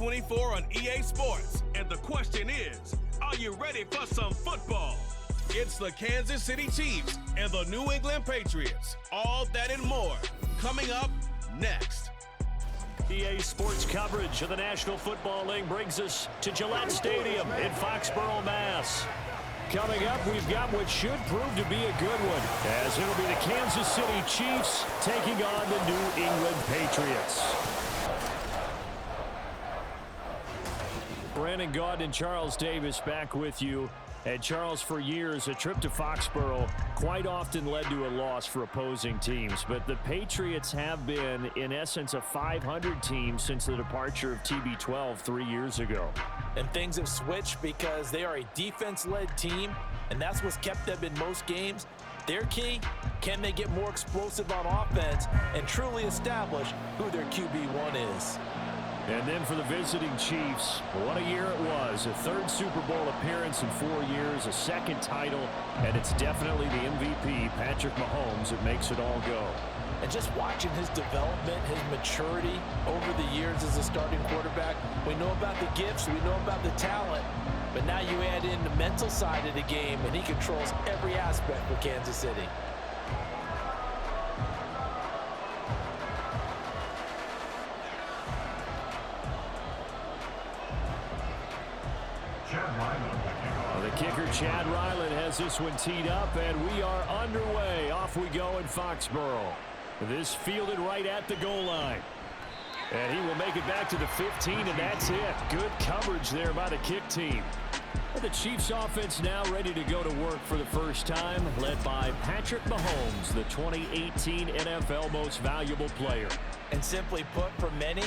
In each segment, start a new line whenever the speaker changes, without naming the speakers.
24 on EA Sports. And the question is, are you ready for some football? It's the Kansas City Chiefs and the New England Patriots. All that and more coming up next.
EA Sports coverage of the National Football League brings us to Gillette Stadium in Foxborough, Mass. Coming up, we've got what should prove to be a good one, as it'll be the Kansas City Chiefs taking on the New England Patriots. Brandon Gaudin and Charles Davis back with you. And Charles, for years, a trip to Foxborough quite often led to a loss for opposing teams. But the Patriots have been, in essence, a 500 team since the departure of TB12 3 years ago.
And things have switched because they are a defense-led team, and that's what's kept them in most games. Their key, can they get more explosive on offense and truly establish who their QB1 is?
And then for the visiting Chiefs, what a year it was. A third Super Bowl appearance in 4 years, a second title, and it's definitely the MVP, Patrick Mahomes, that makes it all go.
And just watching his development, his maturity over the years as a starting quarterback, we know about the gifts, we know about the talent, but now you add in the mental side of the game, and he controls every aspect for Kansas City.
The kicker, Chad Ryland, has this one teed up, and we are underway. Off we go in Foxborough. This fielded right at the goal line. And he will make it back to the 15, and that's it. Good coverage there by the kick team. The Chiefs offense now ready to go to work for the first time, led by Patrick Mahomes, the 2018 NFL Most Valuable Player.
And simply put, for many,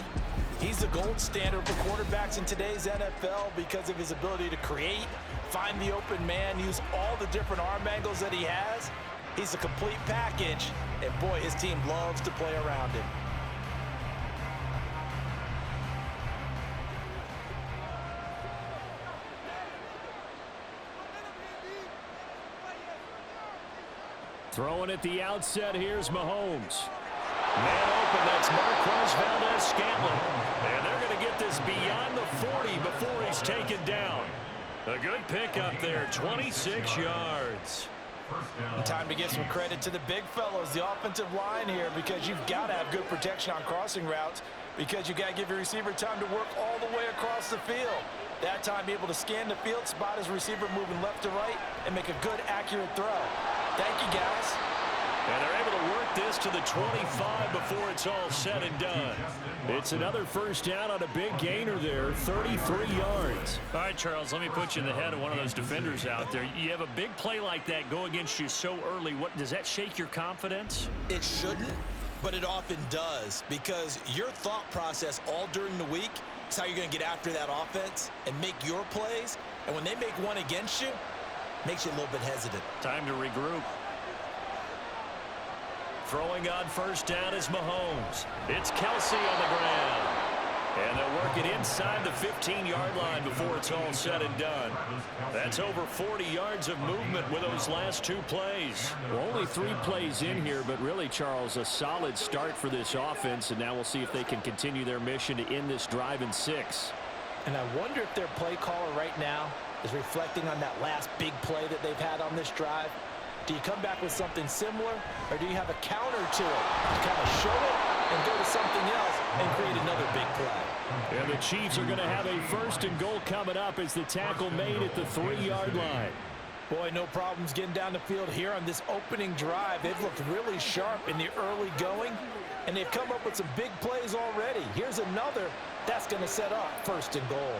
he's the gold standard for quarterbacks in today's NFL because of his ability to create, find the open man, use all the different arm angles that he has. He's a complete package, and boy, his team loves to play around him.
Throwing at the outset, here's Mahomes. Man open, that's Marquez Valdez-Scantling. And they're going to get this beyond the 40 before he's taken down. A good pickup there, 26 yards.
Time to give some credit to the big fellows, the offensive line here, because you've got to have good protection on crossing routes because you've got to give your receiver time to work all the way across the field. That time, be able to scan the field, spot his receiver moving left to right, and make a good, accurate throw. Thank you, guys.
And they're able to work this to the 25 before it's all said and done. It's another first down on a big gainer there, 33 yards. All right, Charles, let me put you in the head of one of those defenders out there. You have a big play like that go against you so early. What does that shake your confidence?
It shouldn't, but it often does because your thought process all during the week is how you're going to get after that offense and make your plays. And when they make one against you, it makes you a little bit hesitant.
Time to regroup. Throwing on first down is Mahomes. It's Kelsey on the ground. And they'll work it inside the 15-yard line before it's all said and done. That's over 40 yards of movement with those last two plays. Well, only 3 plays in here, but really, Charles, a solid start for this offense. And now we'll see if they can continue their mission to end this drive in 6.
And I wonder if their play caller right now is reflecting on that last big play that they've had on this drive. Do you come back with something similar, or do you have a counter to it? You kind of show it and go to something else and create another big play.
And the Chiefs are going to have a first and goal coming up as the tackle made at the 3-yard line.
Boy, no problems getting down the field here on this opening drive. They've looked really sharp in the early going, and they've come up with some big plays already. Here's another that's going to set up first and goal.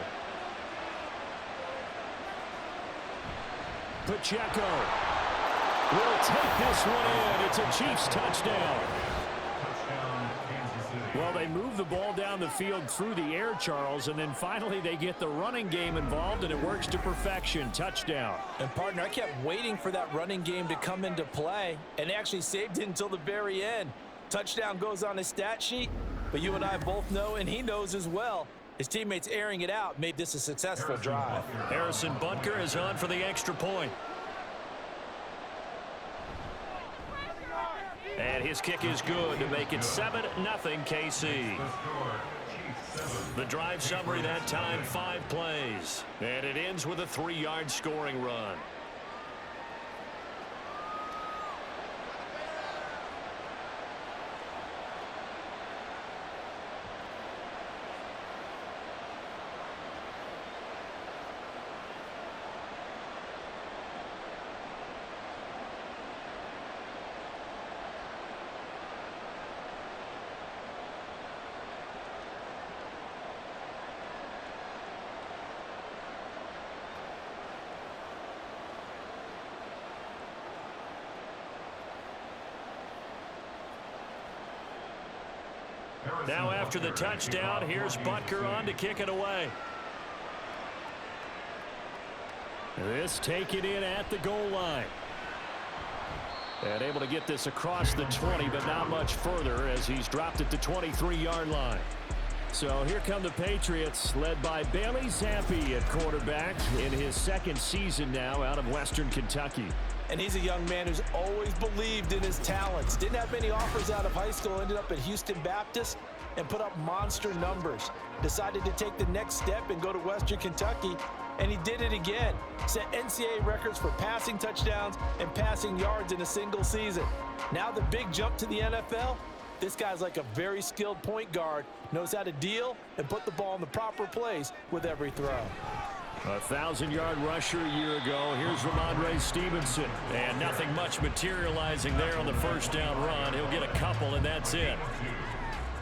Pacheco will take this one in. It's a Chiefs touchdown. Well, they move the ball down the field through the air, Charles, and then finally they get the running game involved, and it works to perfection. Touchdown.
And, partner, I kept waiting for that running game to come into play, and they actually saved it until the very end. Touchdown goes on his stat sheet, but you and I both know, and he knows as well, his teammates airing it out made this a successful drive.
Harrison Butker is on for the extra point. And his kick is good to make it 7-0 KC. The drive summary that time, 5 plays. And it ends with a 3-yard scoring run. Now after the touchdown, here's Butker on to kick it away. This taken in at the goal line. And able to get this across the 20, but not much further as he's dropped at the 23-yard line. So here come the Patriots, led by Bailey Zappi at quarterback in his 2nd season now out of Western Kentucky.
And he's a young man who's always believed in his talents. Didn't have many offers out of high school, ended up at Houston Baptist and put up monster numbers. Decided to take the next step and go to Western Kentucky, and he did it again. Set NCAA records for passing touchdowns and passing yards in a single season. Now the big jump to the NFL. This guy's like a very skilled point guard, knows how to deal and put the ball in the proper place with every throw.
A 1,000-yard rusher a year ago. Here's Ramondre Stevenson. And nothing much materializing there on the first down run. He'll get a couple, and that's it.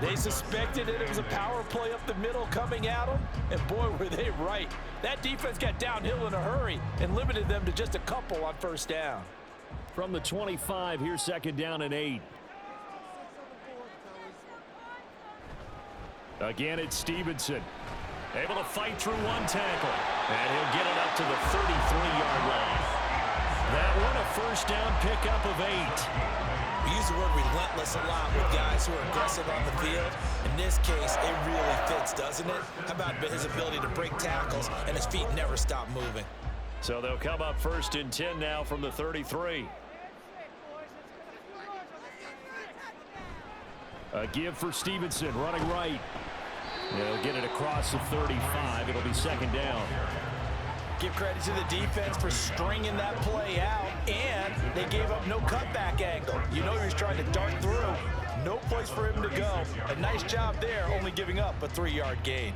They suspected it was a power play up the middle coming at them, and boy, were they right. That defense got downhill in a hurry and limited them to just a couple on first down.
From the 25, here's 2nd down and 8. Again, it's Stevenson. Able to fight through one tackle. And he'll get it up to the 33-yard line. That one a first down pickup of 8.
We use the word relentless a lot with guys who are aggressive on the field. In this case, it really fits, doesn't it? How about his ability to break tackles and his feet never stop moving?
So they'll come up 1st and 10 now from the 33. A give for Stevenson, running right. They'll get it across the 35. It'll be 2nd down.
Give credit to the defense for stringing that play out, and they gave up no cutback angle. You know he was trying to dart through. No place for him to go. A nice job there, only giving up a 3-yard gain.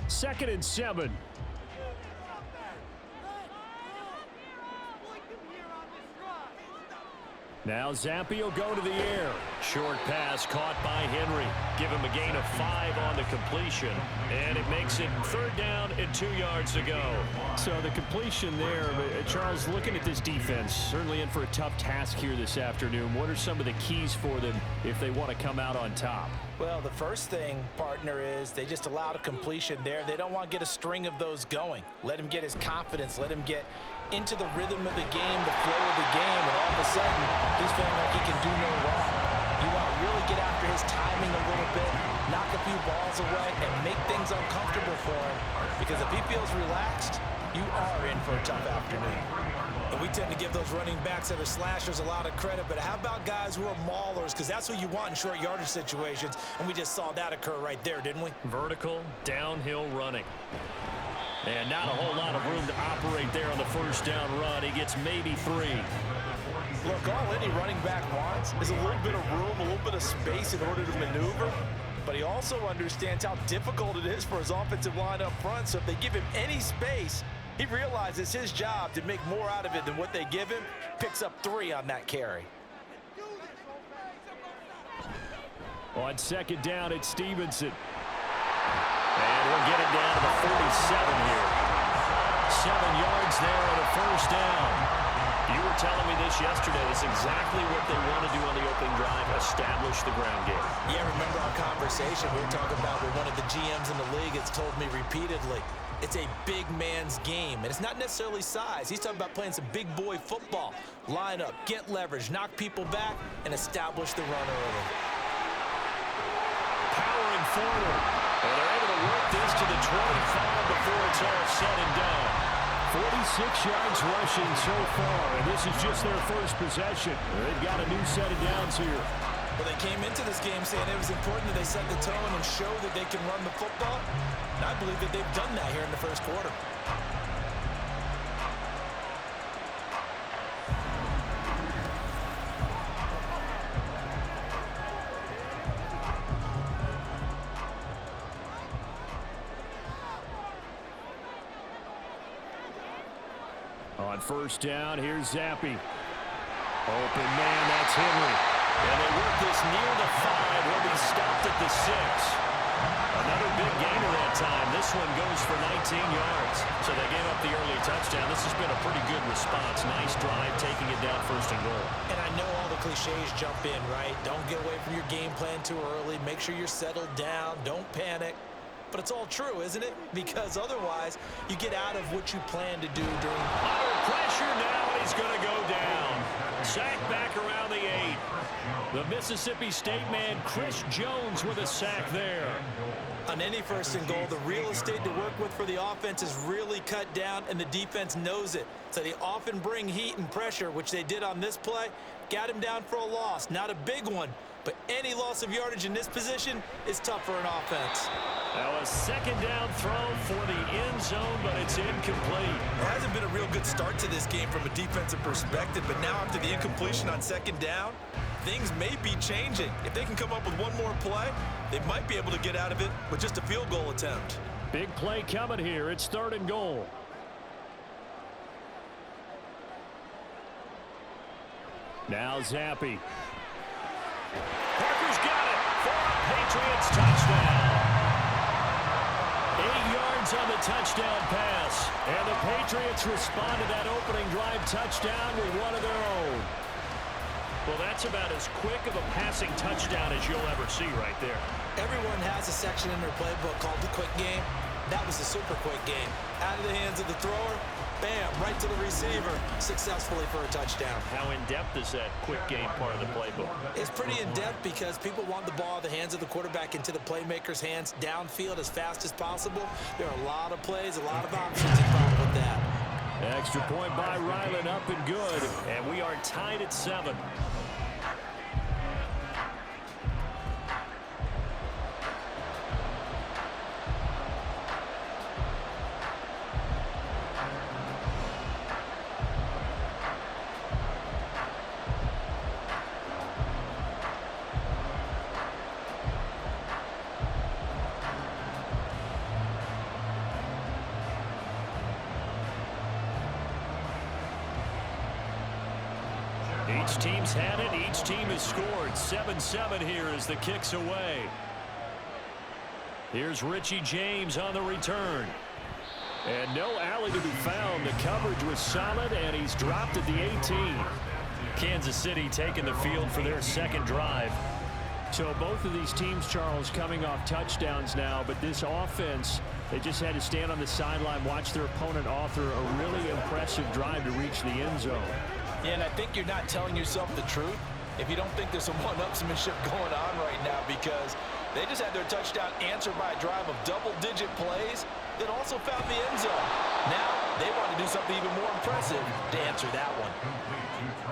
2nd and 7. Now Zappi will go to the air. Short pass caught by Henry. Give him a gain of 5 on the completion. And it makes it 3rd down and 2 yards to go. So the completion there, Charles, looking at this defense, certainly in for a tough task here this afternoon. What are some of the keys for them if they want to come out on top?
Well, the first thing, partner, is they just allowed a completion there. They don't want to get a string of those going. Let him get his confidence. Let him get into the rhythm of the game, the flow of the game, and all of a sudden, he's feeling like he can do no wrong. You want to really get after his timing a little bit, knock a few balls away, and make things uncomfortable for him. Because if he feels relaxed, you are in for a tough afternoon. And we tend to give those running backs that are slashers a lot of credit, but how about guys who are maulers? Because that's what you want in short yardage situations, and we just saw that occur right there, didn't we?
Vertical, downhill running. And not a whole lot of room to operate there on the first down run. He gets maybe 3.
Look, all any running back wants is a little bit of room, a little bit of space in order to maneuver. But he also understands how difficult it is for his offensive line up front. So if they give him any space, he realizes his job to make more out of it than what they give him. Picks up 3 on that carry.
On 2nd down, it's Stevenson. And we'll get it down to the 47 here. 7 yards there on a first down. You were telling me this yesterday. It's exactly what they want to do on the opening drive, establish the ground game.
Yeah, remember our conversation we were talking about with one of the GMs in the league. It's told me repeatedly, it's a big man's game. And it's not necessarily size. He's talking about playing some big boy football. Line up, get leverage, knock people back, and establish the run early.
Powering forward. And they're able to work this to the 25 before it's all said and done. 46 yards rushing so far, and this is just their first possession. They've got a new set of downs here.
Well, they came into this game saying it was important that they set the tone and show that they can run the football. And I believe that they've done that here in the first quarter.
On first down, here's Zappi. Open man, that's Henry. And they work this near the 5. He'll be stopped at the 6. Another big gainer that time. This one goes for 19 yards. So they gave up the early touchdown. This has been a pretty good response. Nice drive, taking it down first and goal.
And I know all the cliches jump in, right? Don't get away from your game plan too early. Make sure you're settled down. Don't panic. But it's all true, isn't it? Because otherwise, you get out of what you plan to do during...
Under pressure now, he's going to go down. Sack back around the 8. The Mississippi State man, Chris Jones, with a sack there.
On any first and goal, the real estate to work with for the offense is really cut down, and the defense knows it. So they often bring heat and pressure, which they did on this play. Got him down for a loss. Not a big one, but any loss of yardage in this position is tough for an offense.
Now a second down throw for the end zone, but it's incomplete.
It hasn't been a real good start to this game from a defensive perspective, but now after the incompletion on second down, things may be changing. If they can come up with one more play, they might be able to get out of it with just a field goal attempt.
Big play coming here. It's third and goal. Now Zappi. Parker's got it for a Patriots touchdown. 8 yards on the touchdown pass. And the Patriots respond to that opening drive touchdown with one of their own. Well, that's about as quick of a passing touchdown as you'll ever see right there.
Everyone has a section in their playbook called the quick game. That was a super quick game. Out of the hands of the thrower, bam, right to the receiver, successfully for a touchdown.
How in-depth is that quick game part of the playbook?
It's pretty in-depth because people want the ball out of the hands of the quarterback into the playmaker's hands downfield as fast as possible. There are a lot of plays, a lot of options involved with that.
Extra point by Ryland, up and good. And we are tied at 7. Each team's had it. Each team has scored. 7-7 here as the kick's away. Here's Richie James on the return. And no alley to be found. The coverage was solid, and he's dropped at the 18. Kansas City taking the field for their second drive. So both of these teams, Charles, coming off touchdowns now, but this offense, they just had to stand on the sideline, watch their opponent author a really impressive drive to reach the end zone.
Yeah, and I think you're not telling yourself the truth if you don't think there's some one-upsmanship going on right now, because they just had their touchdown answered by a drive of double-digit plays that also found the end zone. Now they want to do something even more impressive to answer that one.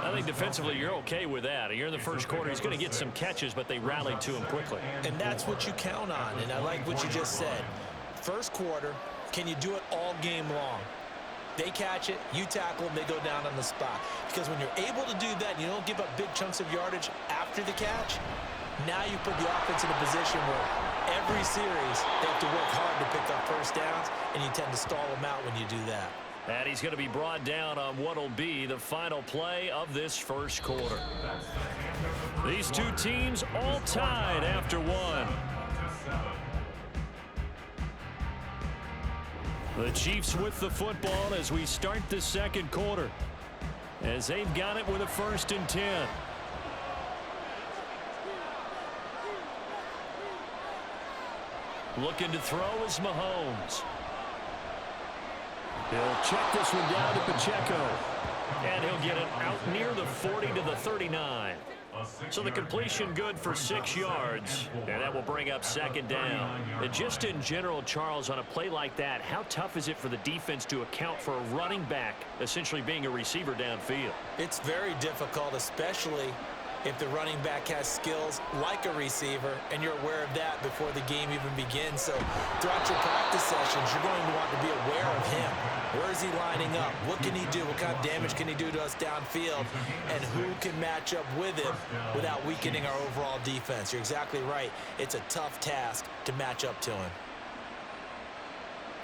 I think defensively you're okay with that. You're in the first quarter. He's going to get some catches, but they rallied to him quickly.
And that's what you count on, and I like what you just said. First quarter, can you do it all game long? They catch it, you tackle them, they go down on the spot. Because when you're able to do that and you don't give up big chunks of yardage after the catch, now you put the offense in a position where every series they have to work hard to pick up first downs, and you tend to stall them out when you do that.
And he's going to be brought down on what will be the final play of this first quarter. These two teams all tied after one. The Chiefs with the football as we start the second quarter, as they've got it with a 1st and 10. Looking to throw is Mahomes. He'll check this one down to Pacheco. And he'll get it out near the 40 to the 39. So the completion good for 6 yards, and that will bring up 2nd down. And just in general, Charles, on a play like that, how tough is it for the defense to account for a running back essentially being a receiver downfield?
It's very difficult, especially if the running back has skills like a receiver, and you're aware of that before the game even begins. So throughout your practice sessions, you're going to want to be aware of him. Where is he lining up? What can he do? What kind of damage can he do to us downfield? And who can match up with him without weakening our overall defense? You're exactly right. It's a tough task to match up to him.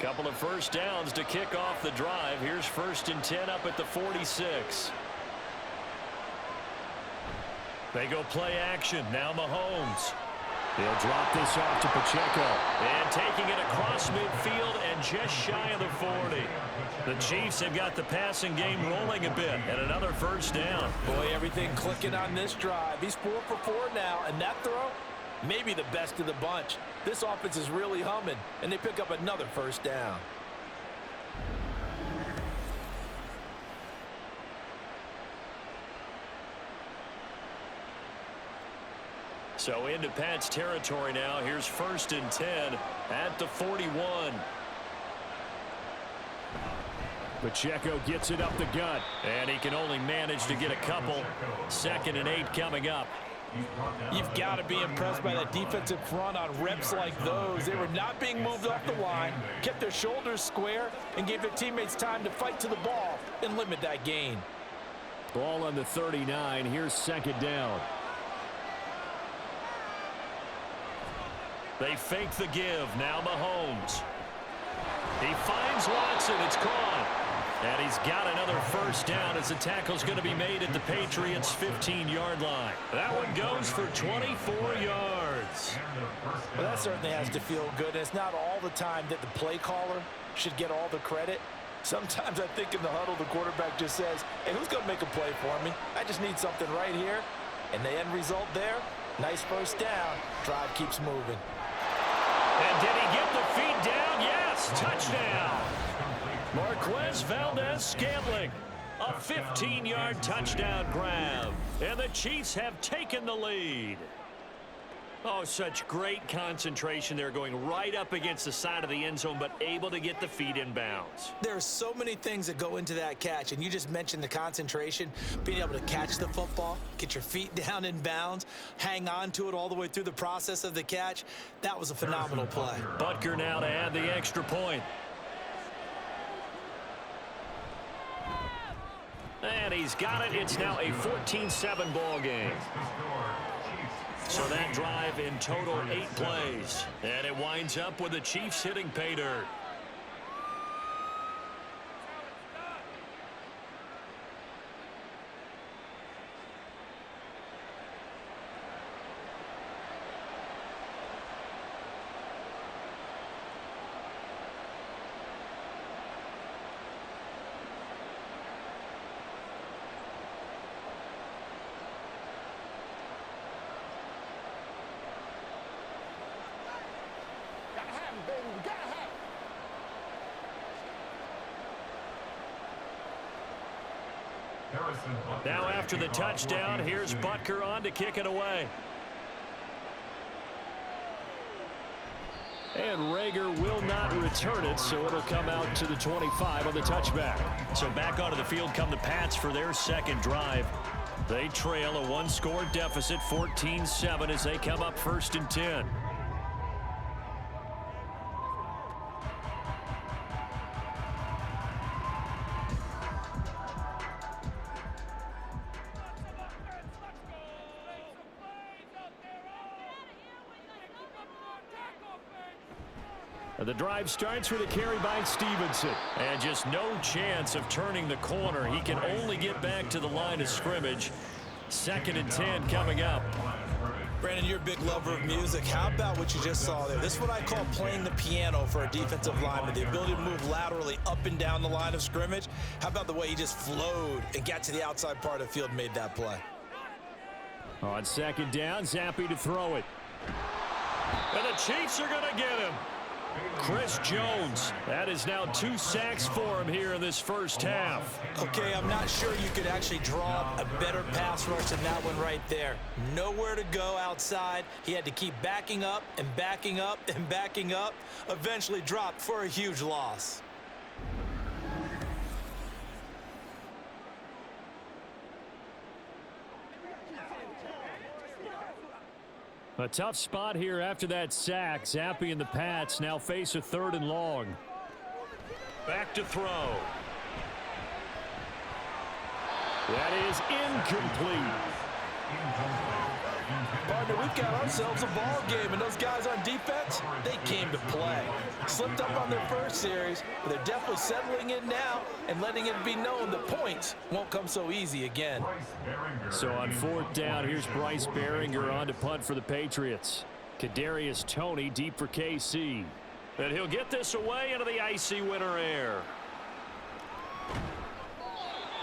Couple of first downs to kick off the drive. Here's 1st and 10 up at the 46. They go play action. Now Mahomes. He'll drop this off to Pacheco. And taking it across midfield and just shy of the 40. The Chiefs have got the passing game rolling a bit. And another first down.
Boy, everything clicking on this drive. He's 4 for 4 now. And that throw, maybe the best of the bunch. This offense is really humming. And they pick up another first down.
So into Pat's territory now. Here's 1st and 10 at the 41. Pacheco gets it up the gut, and he can only manage to get a couple. 2nd and 8 coming up.
You've got to be impressed by that defensive front on reps like those. They were not being moved off the line, kept their shoulders square, and gave their teammates time to fight to the ball and limit that gain.
Ball on the 39. Here's 2nd down. They fake the give. Now Mahomes. He finds Watson. It's caught. And he's got another first down as the tackle's going to be made at the Patriots' 15-yard line. That one goes for 24 yards.
Well, that certainly has to feel good. It's not all the time that the play caller should get all the credit. Sometimes I think in the huddle, the quarterback just says, hey, who's going to make a play for me? I just need something right here. And the end result there, nice first down. Drive keeps moving.
And did he get the feet down? Yes, touchdown. Marquez Valdez-Scantling, a 15-yard touchdown grab. And the Chiefs have taken the lead. Oh, such great concentration there, going right up against the side of the end zone, but able to get the feet in bounds.
There are so many things that go into that catch, and you just mentioned the concentration, being able to catch the football, get your feet down in bounds, hang on to it all the way through the process of the catch. That was a phenomenal play.
Butker now to add the extra point. And he's got it. It's now a 14-7 ball game. So that drive in total 8 plays. And it winds up with the Chiefs hitting pay dirt. Now after the touchdown, here's Butker on to kick it away. And Rager will not return it, so it'll come out to the 25 on the touchback. So back onto the field come the Pats for their second drive. They trail a 1-score deficit, 14-7, as they come up 1st and 10. The drive starts with a carry by Stevenson. And just no chance of turning the corner. He can only get back to the line of scrimmage. 2nd and 10 coming up.
Brandon, you're a big lover of music. How about what you just saw there? This is what I call playing the piano for a defensive lineman. The ability to move laterally up and down the line of scrimmage. How about the way he just flowed and got to the outside part of the field and made that play?
On 2nd down, Zappi to throw it. And the Chiefs are going to get him. Chris Jones. That is now 2 sacks for him here in this first half.
Okay, I'm not sure you could actually draw a better pass rush than that one right there. Nowhere to go outside. He had to keep backing up and backing up and backing up. Eventually dropped for a huge loss.
A tough spot here after that sack. Zappi and the Pats now face a 3rd and long. Back to throw. That is incomplete.
Partner, we've got ourselves a ball game, and those guys on defense, they came to play. Slipped up on their first series, but they're definitely settling in now and letting it be known the points won't come so easy again.
So on 4th down, here's Bryce Behringer on to punt for the Patriots. Kadarius Toney deep for KC. And he'll get this away into the icy winter air.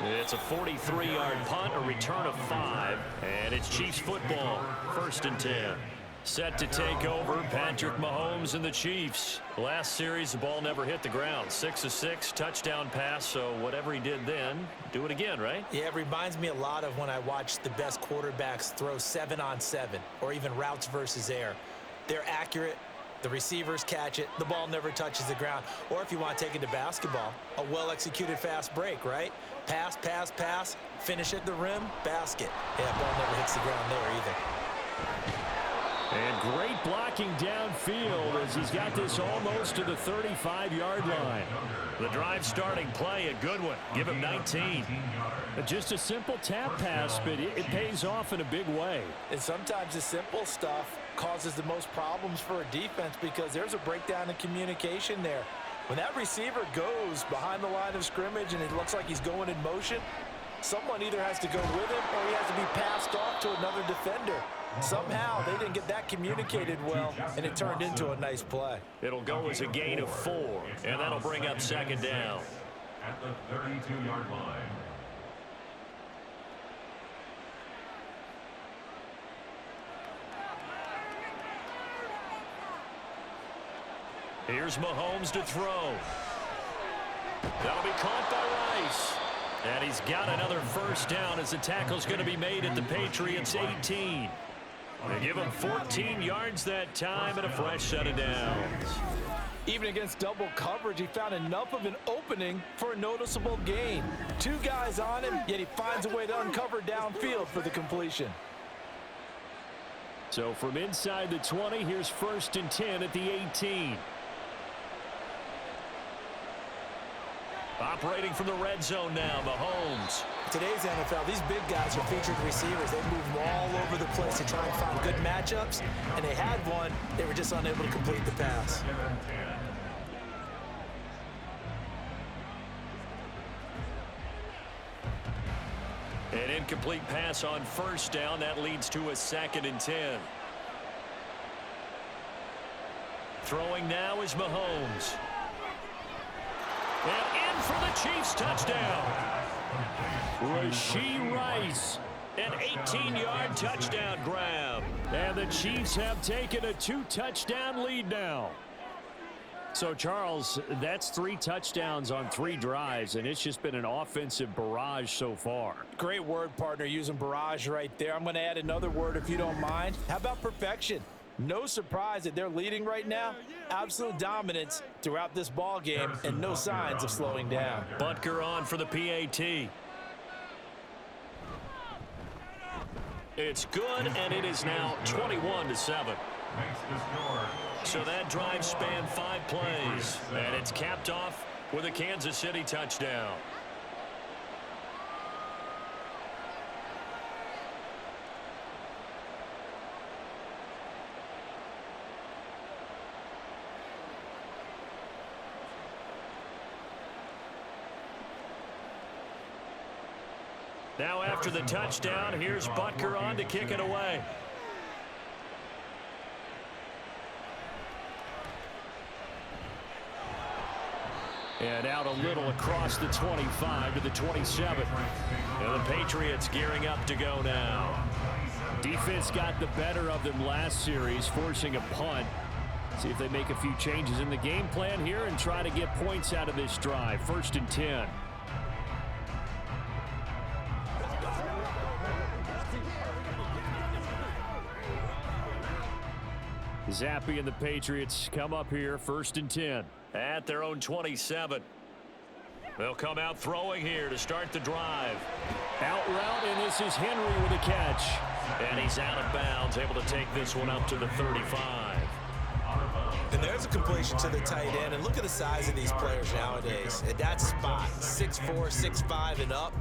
It's a 43-yard punt, a return of 5, and it's Chiefs football, 1st and 10. Set to take over, Patrick Mahomes and the Chiefs. Last series, the ball never hit the ground. 6 of 6, touchdown pass, so whatever he did then, do it again, right?
Yeah, it reminds me a lot of when I watch the best quarterbacks throw 7-on-7, or even routes versus air. They're accurate. The receivers catch it. The ball never touches the ground. Or if you want to take it to basketball, a well-executed fast break, right? Pass, pass, pass, finish at the rim, basket. Yeah, ball never hits the ground there either.
And great blocking downfield as he's got this almost to the 35-yard line. The drive starting play, a good one. Give him 19. Just a simple tap pass, but it pays off in a big way.
And sometimes the simple stuff causes the most problems for a defense because there's a breakdown in communication there. When that receiver goes behind the line of scrimmage and it looks like he's going in motion, someone either has to go with him or he has to be passed off to another defender. Somehow they didn't get that communicated well, and it turned into a nice play.
It'll go as a gain of 4, and that'll bring up 2nd down.
At the 32-yard line.
Here's Mahomes to throw. That'll be caught by Rice. And he's got another 1st down as the tackle's going to be made at the Patriots' 18. They give him 14 yards that time and a fresh set of downs.
Even against double coverage, he found enough of an opening for a noticeable gain. 2 guys on him, yet he finds a way to uncover downfield for the completion.
So from inside the 20, here's 1st and 10 at the 18. Operating from the red zone now, Mahomes.
Today's NFL, these big guys are featured receivers. They move all over the place to try and find good matchups, and they had one. They were just unable to complete the pass.
An incomplete pass on 1st down. That leads to a 2nd and 10. Throwing now is Mahomes. And in for the Chiefs touchdown. Rashee Rice, an 18-yard touchdown grab. And the Chiefs have taken a 2-touchdown lead now. So, Charles, that's 3 touchdowns on 3 drives, and it's just been an offensive barrage so far.
Great word, partner, using barrage right there. I'm going to add another word if you don't mind. How about perfection? No surprise that they're leading right now. Absolute dominance throughout this ball game and no signs of slowing down.
Butker on for the PAT. It's good, and it is now 21-7. So that drive spanned 5 plays, and it's capped off with a Kansas City touchdown. Now after the touchdown, here's Butker on to kick it away. And out a little across the 25 to the 27. And the Patriots gearing up to go now. Defense got the better of them last series, forcing a punt. See if they make a few changes in the game plan here and try to get points out of this drive. 1st and 10. Zappi and the Patriots come up here, 1st and 10 at their own 27. They'll come out throwing here to start the drive. Out route, and this is Henry with a catch. And he's out of bounds, able to take this one up to the 35.
And there's a completion to the tight end. And look at the size of these players nowadays. At that spot, 6'4", 6'5", and up.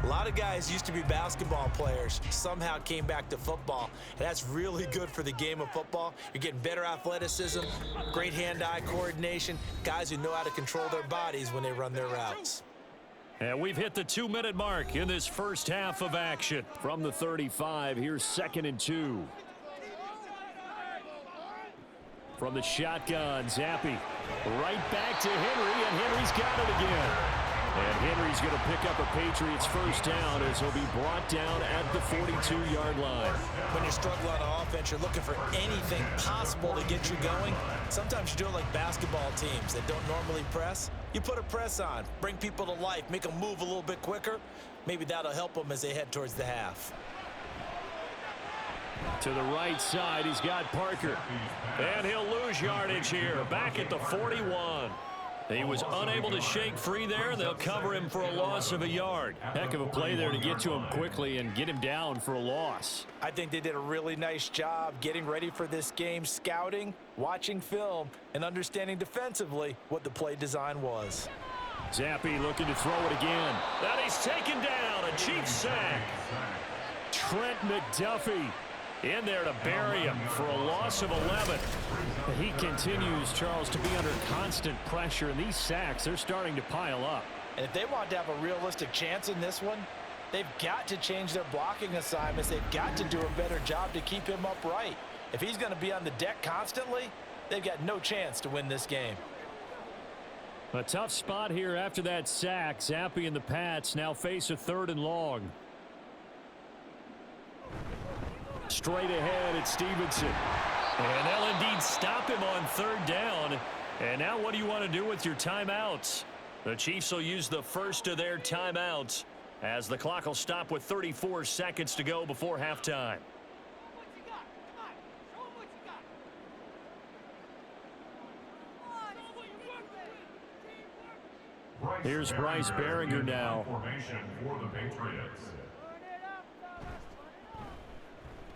A lot of guys used to be basketball players, somehow came back to football. And that's really good for the game of football. You're getting better athleticism, great hand-eye coordination, guys who know how to control their bodies when they run their routes.
And we've hit the 2-minute mark in this first half of action. From the 35, here's 2nd and 2. From the shotgun, Zappi right back to Henry, and Henry's got it again. And Henry's going to pick up a Patriots first down as he'll be brought down at the 42-yard line.
When you're struggling on offense, you're looking for anything possible to get you going. Sometimes you do it like basketball teams that don't normally press. You put a press on, bring people to life, make them move a little bit quicker. Maybe that'll help them as they head towards the half.
To the right side, he's got Parker. And he'll lose yardage here, back at the 41. He was unable to shake free there. They'll cover him for a loss of a yard. Heck of a play there to get to him quickly and get him down for a loss.
I think they did a really nice job getting ready for this game, scouting, watching film, and understanding defensively what the play design was.
Zappi looking to throw it again. And he's taken down, a Chiefs sack. Trent McDuffie in there to bury him for a loss of 11. He continues, Charles, to be under constant pressure, and these sacks, they're starting to pile up.
And if they want to have a realistic chance in this one, they've got to change their blocking assignments. They've got to do a better job to keep him upright. If he's going to be on the deck constantly, they've got no chance to win this game.
A tough spot here after that sack. Zappi and the Pats now face a 3rd and long. Straight ahead, it's Stevenson. And they'll indeed stop him on 3rd down. And now what do you want to do with your timeouts? The Chiefs will use the first of their timeouts as the clock will stop with 34 seconds to go before halftime. Here's Bryce Behringer now.
Formation for the Patriots.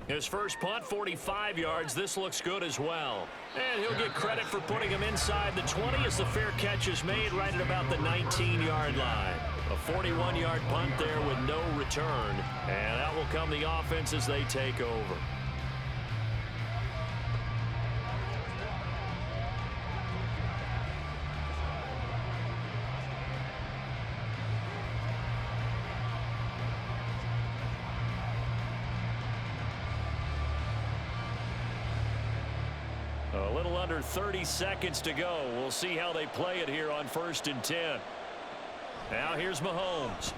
His first punt, 45 yards. This looks good as well. And he'll get credit for putting him inside the 20 as the fair catch is made right at about the 19-yard line. A 41-yard punt there with no return. And that will come the offense as they take over. A little under 30 seconds to go. We'll see how they play it here on 1st and 10. Now here's Mahomes.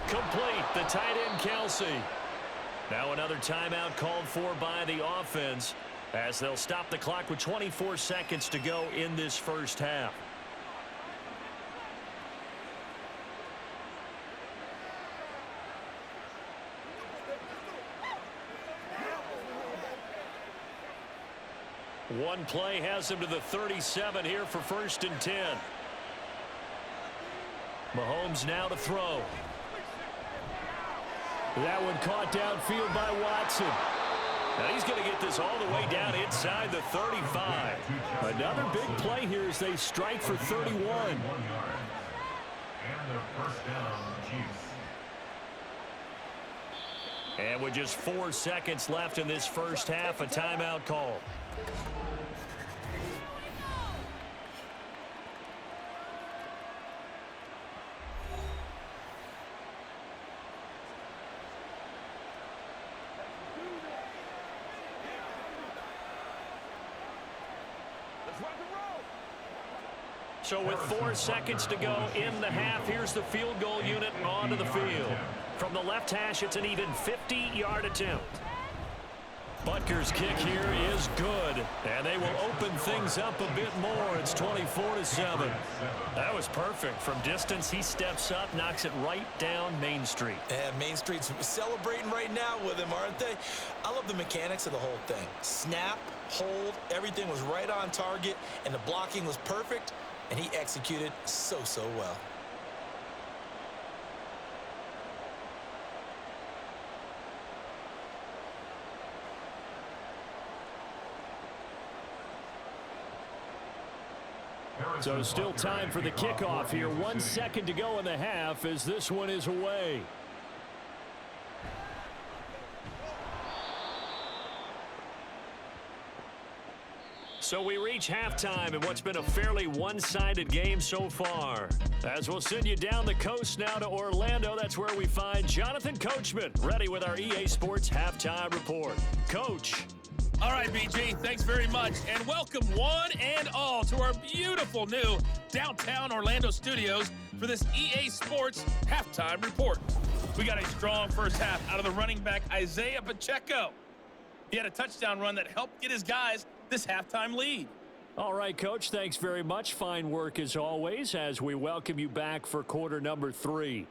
Complete, the tight end Kelsey. Now another timeout called for by the offense as they'll stop the clock with 24 seconds to go in this first half. One play has him to the 37 here for 1st and 10. Mahomes now to throw. That one caught downfield by Watson. Now he's going to get this all the way down inside the 35. Another big play here as they strike for 31.
And the first down, Chiefs.
And with just 4 seconds left in this first half, a timeout call. So with 4 seconds to go in the half, here's the field goal unit onto the field. From the left hash, it's an even 50-yard attempt. Butker's kick here is good, and they will open things up a bit more. It's 24-7. That was perfect. From distance, he steps up, knocks it right down Main Street.
And Main Street's celebrating right now with him, aren't they? I love the mechanics of the whole thing. Snap, hold, everything was right on target, and the blocking was perfect, and he executed so well.
So still time for the kickoff here. 1 second to go in the half as this one is away. So we reach halftime in what's been a fairly one-sided game so far. As we'll send you down the coast now to Orlando, that's where we find Jonathan Coachman, ready with our EA Sports Halftime Report. Coach.
All right, BG, thanks very much. And welcome one and all to our beautiful new downtown Orlando studios for this EA Sports Halftime Report. We got a strong first half out of the running back Isaiah Pacheco. He had a touchdown run that helped get his guys this halftime lead.
All right, Coach, thanks very much. Fine work as always as we welcome you back for quarter number 3.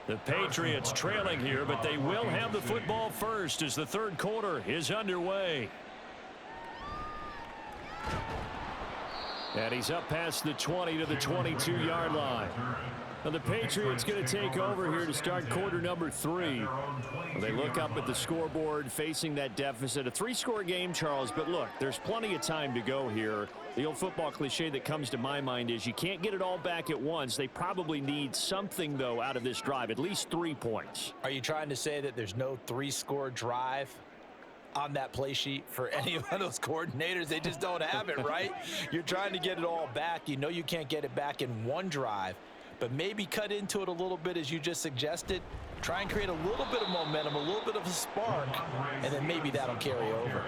The Patriots trailing here, but they will have the football first as the third quarter is underway. And he's up past the 20 to the 22-yard line. Now the Patriots going to take over here to start quarter number 3. They look up at the scoreboard facing that deficit. A 3-score game, Charles, but look, there's plenty of time to go here. The old football cliche that comes to my mind is you can't get it all back at once. They probably need something, though, out of this drive, at least 3 points.
Are you trying to say that there's no 3-score drive on that play sheet for any of those coordinators? They just don't have it, right? You're trying to get it all back. You know you can't get it back in one drive, but maybe cut into it a little bit as you just suggested. Try and create a little bit of momentum, a little bit of a spark, and then maybe that'll carry over.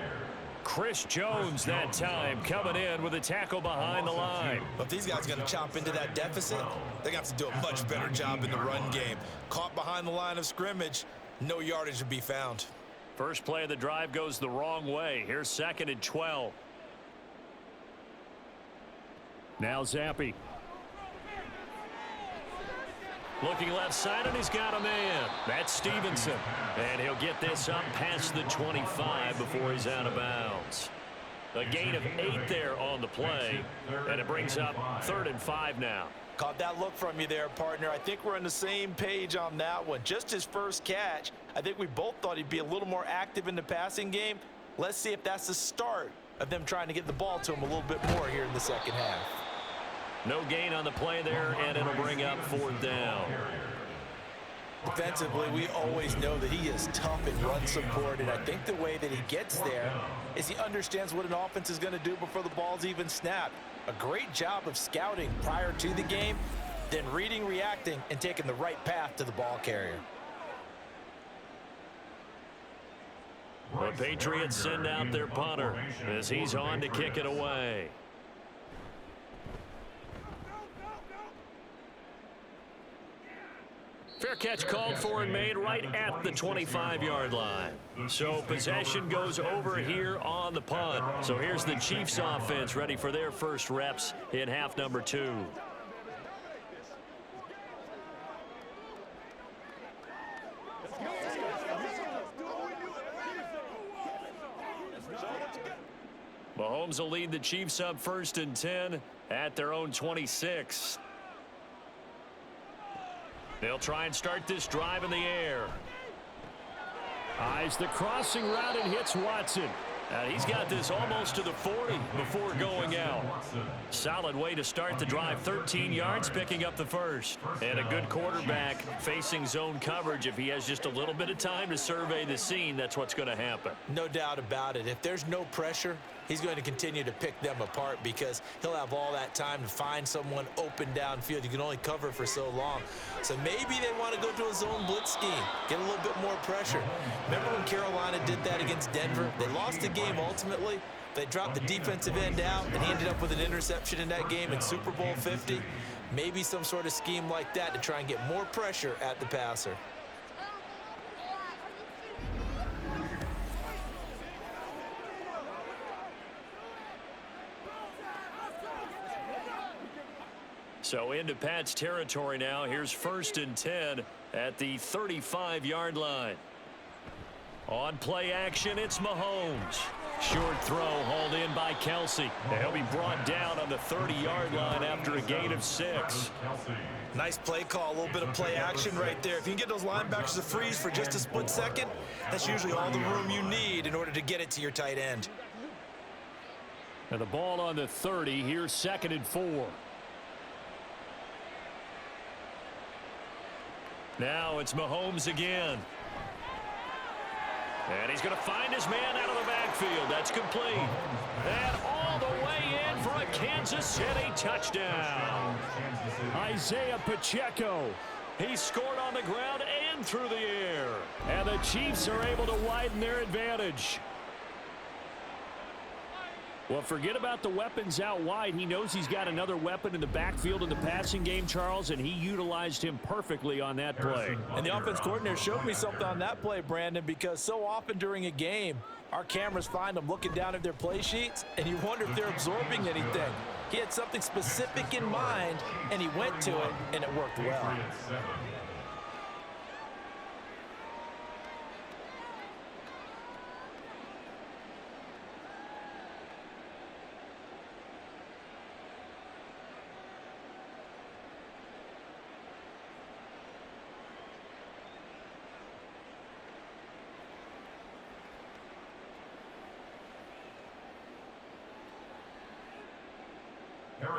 Chris Jones that time coming in with a tackle behind the line.
But if these guys are going to chop into that deficit, they're going to have to do a much better job in the run game. Caught behind the line of scrimmage, no yardage to be found.
First play of the drive goes the wrong way. Here's 2nd and 12. Now Zappi. Looking left side, and he's got a man. That's Stevenson. And he'll get this up past the 25 before he's out of bounds. A gain of 8 there on the play, and it brings up 3rd and 5 now.
Caught that look from you there, partner. I think we're on the same page on that one. Just his first catch, I think we both thought he'd be a little more active in the passing game. Let's see if that's the start of them trying to get the ball to him a little bit more here in the second half.
No gain on the play there, and it'll bring up 4th down.
Defensively, we always know that he is tough in run support, and I think the way that he gets there is he understands what an offense is going to do before the ball's even snapped. A great job of scouting prior to the game, then reading, reacting, and taking the right path to the ball carrier.
The Patriots send out their punter as he's on to kick it away. Fair catch called for and made right at the 25-yard line. So possession goes over here on the punt. So here's the Chiefs offense ready for their first reps in half number 2. Mahomes will lead the Chiefs up 1st and 10 at their own 26. They'll try and start this drive in the air. Eyes the crossing route and hits Watson. He's got this almost to the 40 before going out. Solid way to start the drive. 13 yards, picking up the first. And a good quarterback facing zone coverage. If he has just a little bit of time to survey the scene, that's what's going to happen.
No doubt about it. If there's no pressure, he's going to continue to pick them apart because he'll have all that time to find someone open downfield. You can only cover for so long. So maybe they want to go to a zone blitz scheme, get a little bit more pressure. Remember when Carolina did that against Denver? They lost the game ultimately. They dropped the defensive end out, and he ended up with an interception in that game in Super Bowl 50. Maybe some sort of scheme like that to try and get more pressure at the passer.
So into Pat's territory now. Here's 1st and 10 at the 35-yard line. On play action, it's Mahomes. Short throw hauled in by Kelsey. And he'll be brought down on the 30-yard line after a gain of 6.
Nice play call, a little bit of play action right there. If you can get those linebackers to freeze for just a split second, that's usually all the room you need in order to get it to your tight end.
And the ball on the 30. Here's 2nd and 4. Now it's Mahomes again. And he's going to find his man out of the backfield. That's complete. And all the way in for a Kansas City touchdown. Isaiah Pacheco. He scored on the ground and through the air. And the Chiefs are able to widen their advantage. Well, forget about the weapons out wide. He knows he's got another weapon in the backfield in the passing game, Charles, and he utilized him perfectly on that play.
And the offense coordinator showed me something on that play, Brandon, because so often during a game, our cameras find them looking down at their play sheets, and you wonder if they're absorbing anything. He had something specific in mind, and he went to it, and it worked well.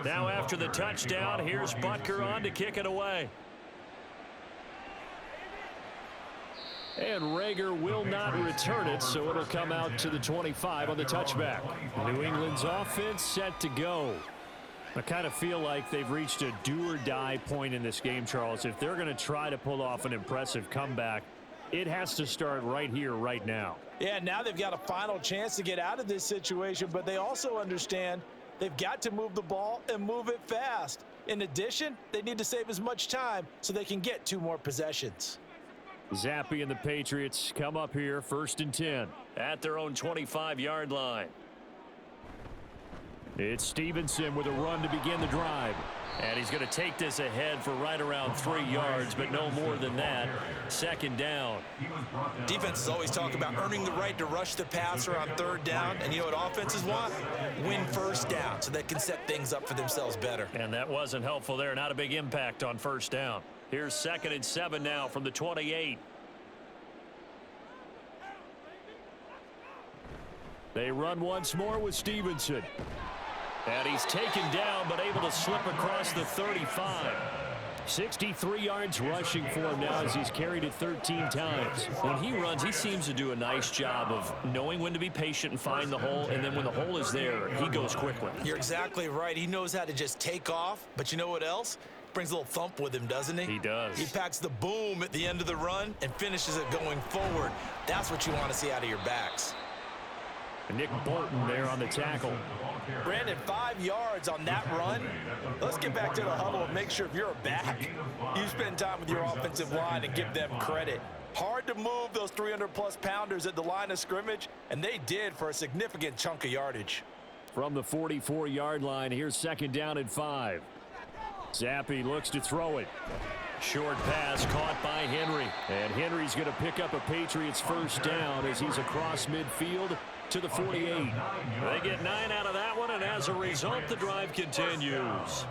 Now after the touchdown, here's Butker on to kick it away. And Rager will not return it, so it'll come out to the 25 on the touchback. New England's offense set to go. I kind of feel like they've reached a do-or-die point in this game, Charles. If they're going to try to pull off an impressive comeback, it has to start right here, right now.
Yeah, now they've got a final chance to get out of this situation, but they also understand they've got to move the ball and move it fast. In addition, they need to save as much time so they can get 2 more possessions.
Zappi and the Patriots come up here 1st and 10 at their own 25-yard line. It's Stevenson with a run to begin the drive. And he's going to take this ahead for right around 3 yards, but no more than that. 2nd down.
Defenses always talk about earning the right to rush the passer on 3rd down. And you know what offenses want? Win 1st down so they can set things up for themselves better.
And that wasn't helpful there. Not a big impact on 1st down. Here's 2nd and 7 now from the 28. They run once more with Stevenson. And he's taken down, but able to slip across the 35. 63 yards rushing for him now as he's carried it 13 times. When he runs, he seems to do a nice job of knowing when to be patient and find the hole, and then when the hole is there, he goes quickly.
You're exactly right. He knows how to just take off, but you know what else? Brings a little thump with him, doesn't he?
He does.
He packs the boom at the end of the run and finishes it going forward. That's what you want to see out of your backs.
Nick Bolton there on the tackle.
Brandon, 5 yards on that run. Let's get back to the huddle and make sure if you're a back, you spend time with your offensive line and give them credit. Hard to move those 300-plus pounders at the line of scrimmage, and they did for a significant chunk of yardage.
From the 44-yard line, here's 2nd down and 5. Zappi looks to throw it. Short pass caught by Henry. And Henry's going to pick up a Patriots 1st down as he's across midfield to the 48. They get 9 out of that one, and as a result, the drive continues.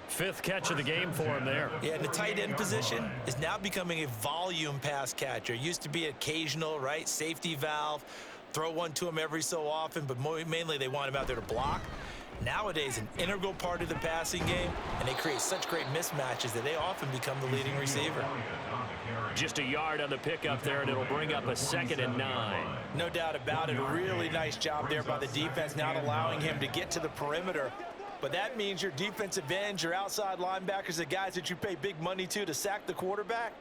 5th catch of the game for him there.
Yeah, and the tight end position is now becoming a volume pass catcher. It used to be occasional, right? Safety valve, throw one to him every so often, but mainly they want him out there to block. Nowadays, an integral part of the passing game, and they create such great mismatches that they often become the leading receiver.
Just a yard on the pickup there, and it'll bring up a 2nd and 9.
No doubt about it. A really nice job there by the defense, not allowing him to get to the perimeter. But that means your defensive ends, your outside linebackers, the guys that you pay big money to sack the quarterback,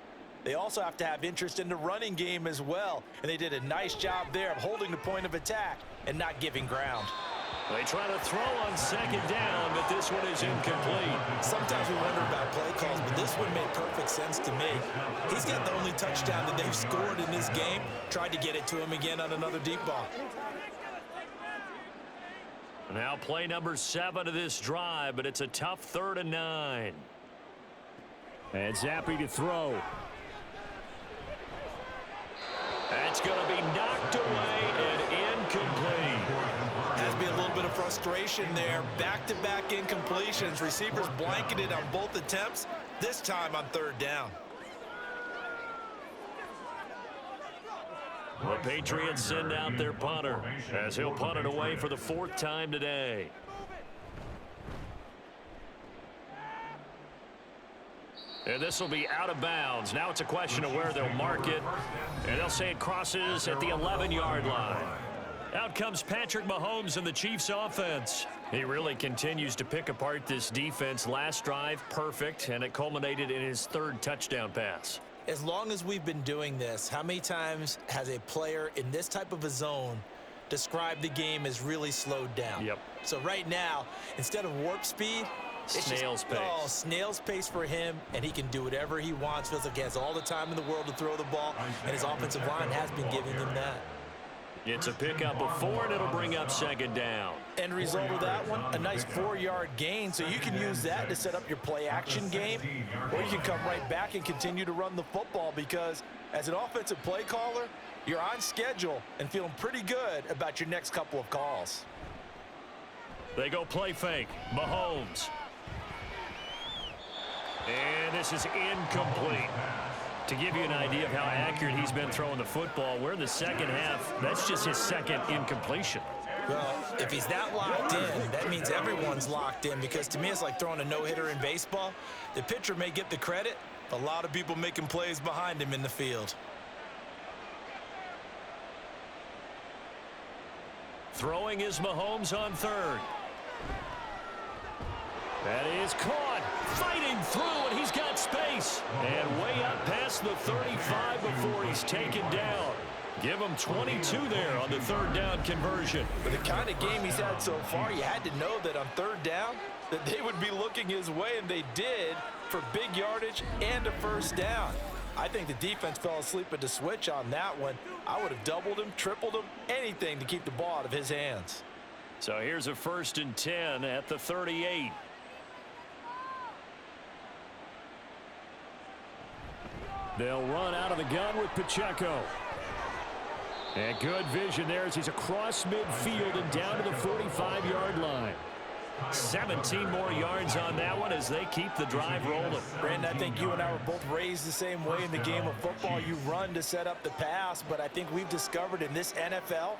they also have to have interest in the running game as well. And they did a nice job there of holding the point of attack and not giving ground.
They try to throw on 2nd down, but this one is incomplete.
Sometimes we wonder about play calls, but this one made perfect sense to me. He's got the only touchdown that they've scored in this game. Tried to get it to him again on another deep ball.
Now play number 7 of this drive, but it's a tough 3rd and 9. And Zappi to throw. That's going to be knocked away and incomplete.
Has been a little bit of frustration there. Back-to-back incompletions. Receivers blanketed on both attempts, this time on 3rd down.
The Patriots send out their punter as he'll punt it away for the 4th time today. And this will be out of bounds. Now it's a question of where they'll mark it. And they'll say it crosses at the 11-yard line. Out comes Patrick Mahomes and the Chiefs offense. He really continues to pick apart this defense. Last drive, perfect, and it culminated in his 3rd touchdown pass.
As long as we've been doing this, how many times has a player in this type of a zone described the game as really slowed down?
Yep.
So right now, instead of warp speed, it's
snail's pace.
Oh, snail's pace for him, and he can do whatever he wants. Feels like he has all the time in the world to throw the ball, and his offensive line has been giving him that.
It's a pickup of 4, and it'll bring up 2nd down.
End result of that one, a nice 4-yard gain, so you can use that to set up your play-action game, or you can come right back and continue to run the football because as an offensive play caller, you're on schedule and feeling pretty good about your next couple of calls.
They go play fake. Mahomes. And this is incomplete. To give you an idea of how accurate he's been throwing the football, we're in the 2nd half. That's just his 2nd incompletion.
Well, if he's that locked in, that means everyone's locked in because to me it's like throwing a no-hitter in baseball. The pitcher may get the credit, a lot of people making plays behind him in the field.
Throwing is Mahomes on 3rd. That is caught, fighting through, and he's got space. And way up past the 35 before he's taken down. Give him 22 there on the 3rd down conversion.
With the kind of game he's had so far, you had to know that on 3rd down, that they would be looking his way, and they did for big yardage and a 1st down. I think the defense fell asleep at the switch on that one. I would have doubled him, tripled him, anything to keep the ball out of his hands.
So here's a 1st and 10 at the 38. They'll run out of the gun with Pacheco. And good vision there as he's across midfield and down to the 45-yard line. 17 more yards on that one as they keep the drive rolling.
Brandon, I think you and I were both raised the same way in the game of football. You run to set up the pass, but I think we've discovered in this NFL,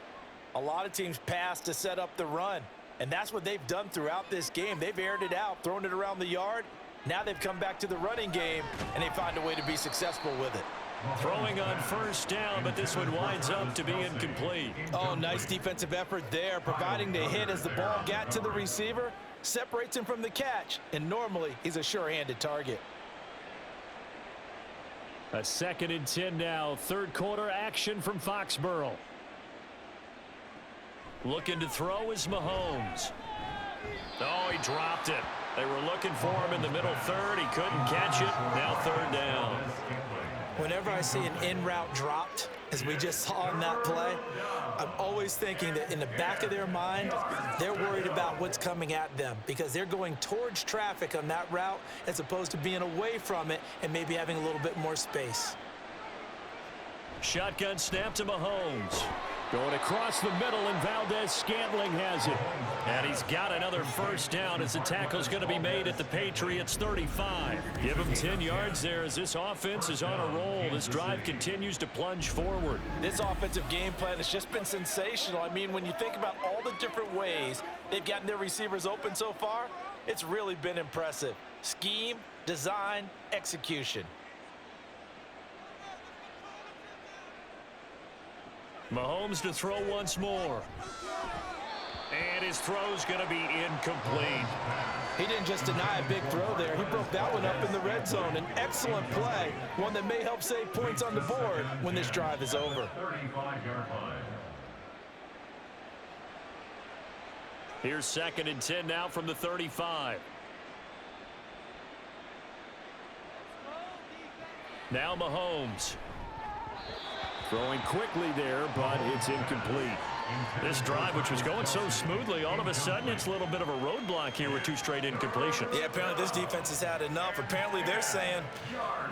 a lot of teams pass to set up the run. And that's what they've done throughout this game. They've aired it out, thrown it around the yard. Now they've come back to the running game, and they find a way to be successful with it.
Throwing on 1st down, but this one winds up to be incomplete.
Oh, nice defensive effort there, providing the hit as the ball got to the receiver, separates him from the catch, and normally he's a sure-handed target.
A 2nd and 10 now, 3rd quarter action from Foxborough. Looking to throw is Mahomes. Oh, he dropped it. They were looking for him in the middle 3rd. He couldn't catch it. Now 3rd down.
Whenever I see an in-route dropped, as we just saw on that play, I'm always thinking that in the back of their mind, they're worried about what's coming at them because they're going towards traffic on that route as opposed to being away from it and maybe having a little bit more space.
Shotgun snap to Mahomes. Going across the middle, and Valdez-Scantling has it. And he's got another 1st down as the tackle's going to be made at the Patriots 35. Give him 10 yards there as this offense is on a roll. This drive continues to plunge forward.
This offensive game plan has just been sensational. I mean, when you think about all the different ways they've gotten their receivers open so far, it's really been impressive. Scheme, design, execution.
Mahomes to throw once more. And his throw's going to be incomplete.
He didn't just deny a big throw there. He broke that one up in the red zone. An excellent play, one that may help save points on the board when this drive is over.
Here's 2nd and 10 now from the 35. Now Mahomes. Throwing quickly there, but it's incomplete. This drive, which was going so smoothly, all of a sudden it's a little bit of a roadblock here with 2 straight incompletions.
Yeah, apparently this defense has had enough. Apparently they're saying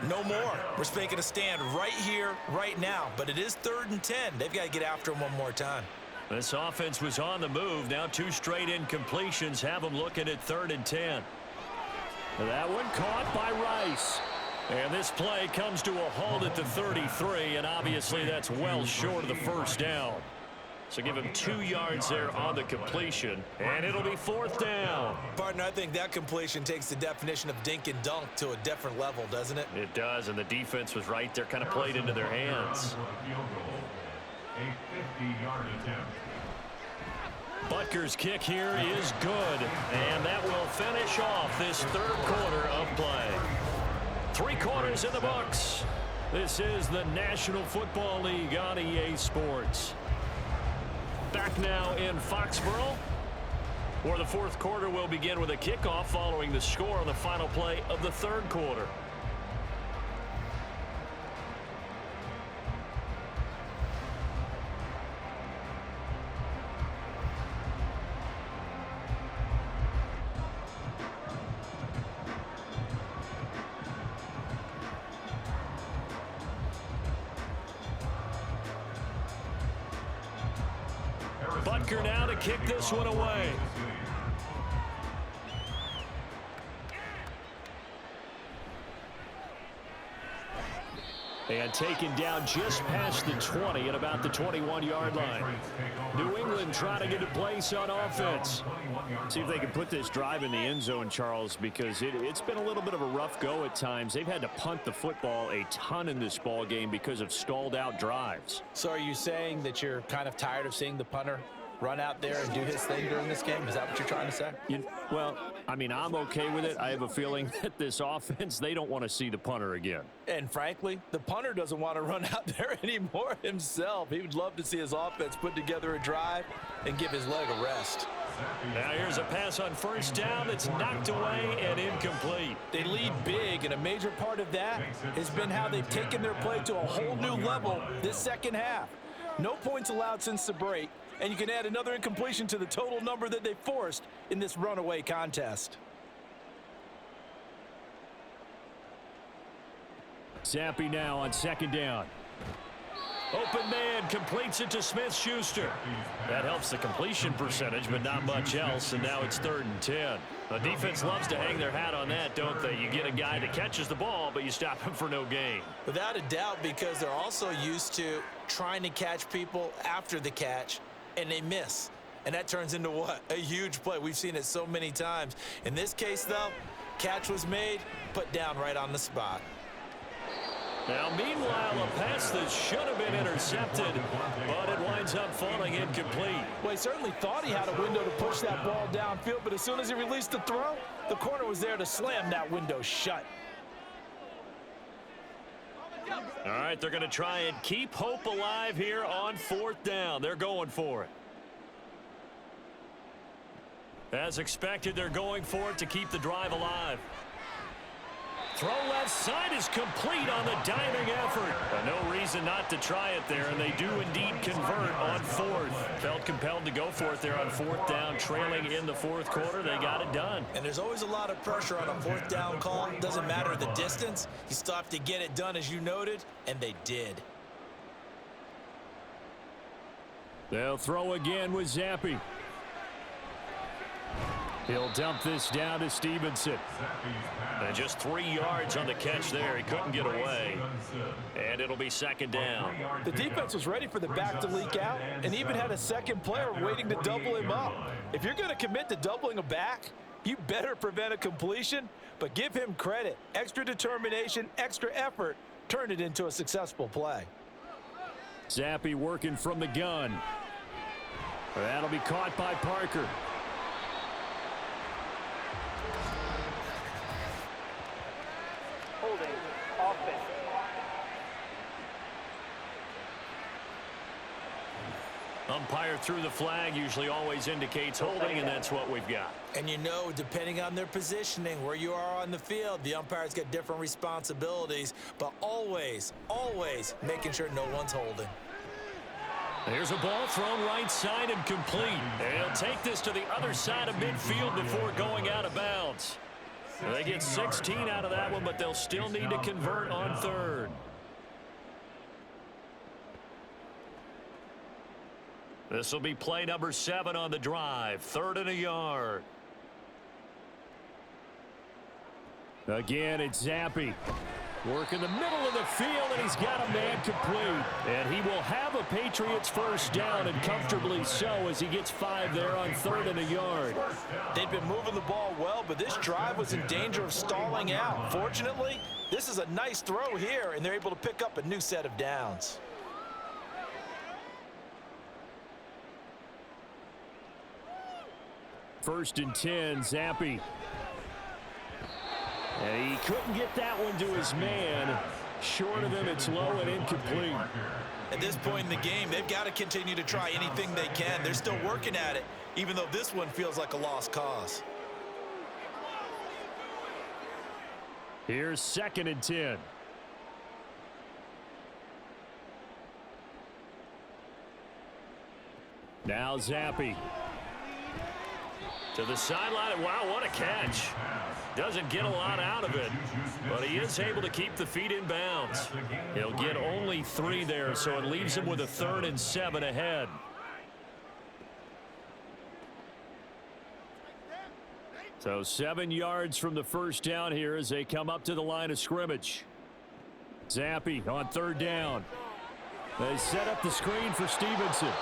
no more. We're making a stand right here, right now. But it is 3rd and 10. They've got to get after him one more time.
This offense was on the move. Now 2 straight incompletions have them looking at 3rd and 10. That one caught by Rice. And this play comes to a halt at the 33, and obviously that's well short of the first down. So give him 2 yards there on the completion, and it'll be 4th down.
Partner, I think that completion takes the definition of dink and dunk to a different level, doesn't it?
It does, and the defense was right there, kind of played into their hands.
A 50-yard attempt.
Butker's kick here is good, and that will finish off this 3rd quarter of play. 3 quarters in the books. This is the National Football League on EA Sports. Back now in Foxborough, where the 4th quarter will begin with a kickoff following the score on the final play of the 3rd quarter. Butker now to kick this one away. And taken down just past the 20 at about the 21-yard line. New England trying to get a place on offense. See if they can put this drive in the end zone, Charles, because it's been a little bit of a rough go at times. They've had to punt the football a ton in this ball game because of stalled out drives.
So are you saying that you're kind of tired of seeing the punter run out there and do his thing during this game? Is that what you're trying to say?
Well, I mean, I'm okay with it. I have a feeling that this offense, they don't want to see the punter again.
And frankly, the punter doesn't want to run out there anymore himself. He would love to see his offense put together a drive and give his leg a rest.
Now here's a pass on 1st down that's knocked away and incomplete.
They lead big, and a major part of that has been how they've taken their play to a whole new level this 2nd half. No points allowed since the break, and you can add another incompletion to the total number that they forced in this runaway contest.
Zappi now on 2nd down. Open man completes it to Smith-Schuster. That helps the completion percentage, but not much else, and now it's 3rd and 10. The defense loves to hang their hat on that, don't they? You get a guy that catches the ball, but you stop him for no gain.
Without a doubt, because they're also used to trying to catch people after the catch, and they miss. And that turns into what? A huge play. We've seen it so many times. In this case, though, catch was made, put down right on the spot.
Now, meanwhile, a pass that should have been intercepted, but it winds up falling incomplete.
Well, he certainly thought he had a window to push that ball downfield, but as soon as he released the throw, the corner was there to slam that window shut.
All right, they're going to try and keep hope alive here on 4th down. They're going for it. As expected, they're going for it to keep the drive alive. Throw left side is complete on the diving effort. No reason not to try it there, and they do indeed convert on 4th. Felt compelled to go for it there on 4th down, trailing in the 4th quarter. They got it done.
And there's always a lot of pressure on a 4th down call. Doesn't matter the distance. You still have to get it done, as you noted, and they did.
They'll throw again with Zappi. He'll dump this down to Stevenson. And just 3 yards on the catch there. He couldn't get away. And it'll be 2nd down.
The defense was ready for the back to leak out and even had a second player waiting to double him up. If you're going to commit to doubling a back, you better prevent a completion, but give him credit. Extra determination, extra effort, turn it into a successful play.
Zappi working from the gun. That'll be caught by Parker.
Holding offense.
Umpire threw the flag, usually always indicates holding, and that's what we've got.
And you know, depending on their positioning, where you are on the field, the umpire's got different responsibilities, but always, always making sure no one's holding.
There's a ball thrown right side and complete. They'll take this to the other side of midfield before going out of bounds. They get 16 out of that one, but they'll still need to convert on third. This will be play number 7 on the drive. 3rd and a yard. Again, it's Zappi. Work in the middle of the field, and he's got a man complete. And he will have a Patriots first down, and comfortably so, as he gets 5 there on 3rd and a yard.
They've been moving the ball well, but this drive was in danger of stalling out. Fortunately, this is a nice throw here, and they're able to pick up a new set of downs.
First and 10, Zappi. And he couldn't get that one to his man. Short of him, it's low and incomplete.
At this point in the game, they've got to continue to try anything they can. They're still working at it, even though this one feels like a lost cause.
Here's 2nd and 10. Now Zappi. To the sideline. Wow, what a catch. Doesn't get a lot out of it, but he is able to keep the feet in bounds. He'll get only 3 there, so it leaves him with a 3rd and 7 ahead. So 7 yards from the first down here as they come up to the line of scrimmage. Zappi on 3rd down. They set up the screen for Stevenson.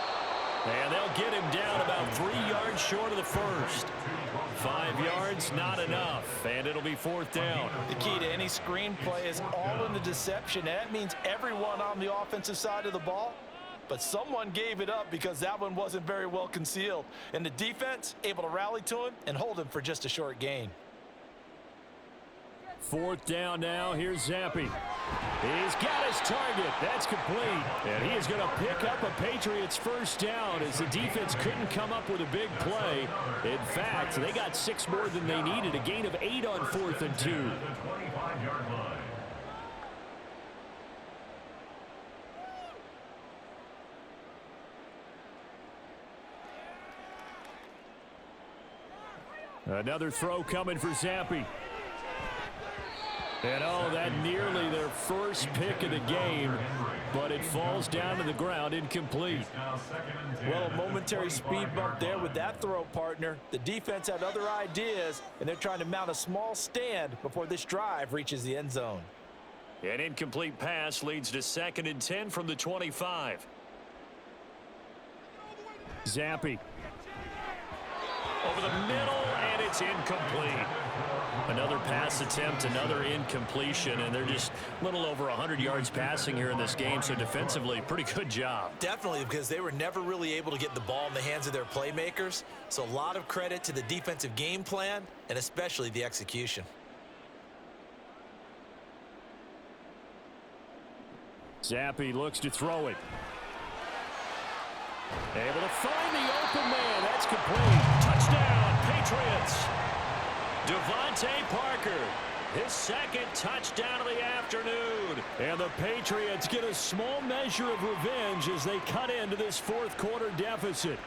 And they'll get him down about 3 yards short of the first. 5 yards, not enough. And it'll be 4th down.
The key to any screen play is all in the deception. And that means everyone on the offensive side of the ball. But someone gave it up because that one wasn't very well concealed. And the defense able to rally to him and hold him for just a short gain.
4th down now. Here's Zappi. He's got his target. That's complete. And he is going to pick up a Patriots first down as the defense couldn't come up with a big play. In fact, they got 6 more than they needed. A gain of 8 on 4th and 2. Another throw coming for Zappi. And oh, that nearly their first pick of the game, but it falls down to the ground incomplete.
Well, a momentary speed bump there with that throw, partner. The defense had other ideas, and they're trying to mount a small stand before this drive reaches the end zone.
An incomplete pass leads to 2nd and 10 from the 25. Zappi. Over the middle, and it's incomplete. Another pass attempt, another incompletion, and they're just a little over 100 yards passing here in this game, so defensively, pretty good job.
Definitely, because they were never really able to get the ball in the hands of their playmakers, so a lot of credit to the defensive game plan, and especially the execution.
Zappi looks to throw it. Able to find the open man. That's complete. Touchdown, Patriots. Devontae Parker, his 2nd touchdown of the afternoon. And the Patriots get a small measure of revenge as they cut into this 4th quarter deficit.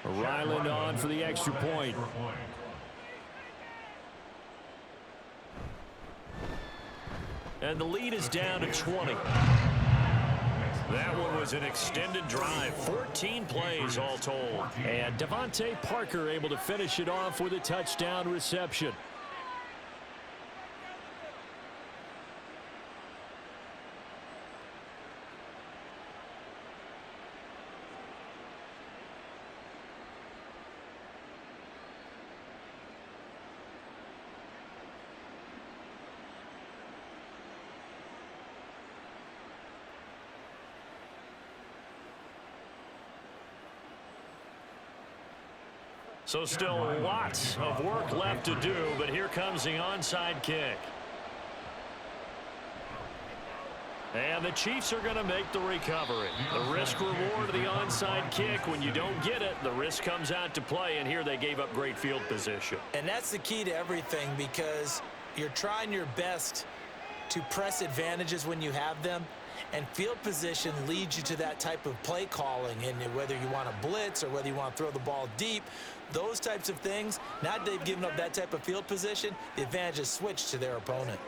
Ryland on for the extra point. And the lead is down to 20. That one was an extended drive, 14 plays all told. And Devontae Parker able to finish it off with a touchdown reception. So still lots of work left to do, but here comes the onside kick. And the Chiefs are going to make the recovery. The risk-reward of the onside kick, when you don't get it, the risk comes out to play, and here they gave up great field position.
And that's the key to everything, because
you're trying your best to press advantages when you have them, and field position leads you to that type of play calling. And whether you want to blitz or whether you want to throw the ball deep, those types of things, now that they've given up that type of field position, the advantage is switched to their opponent.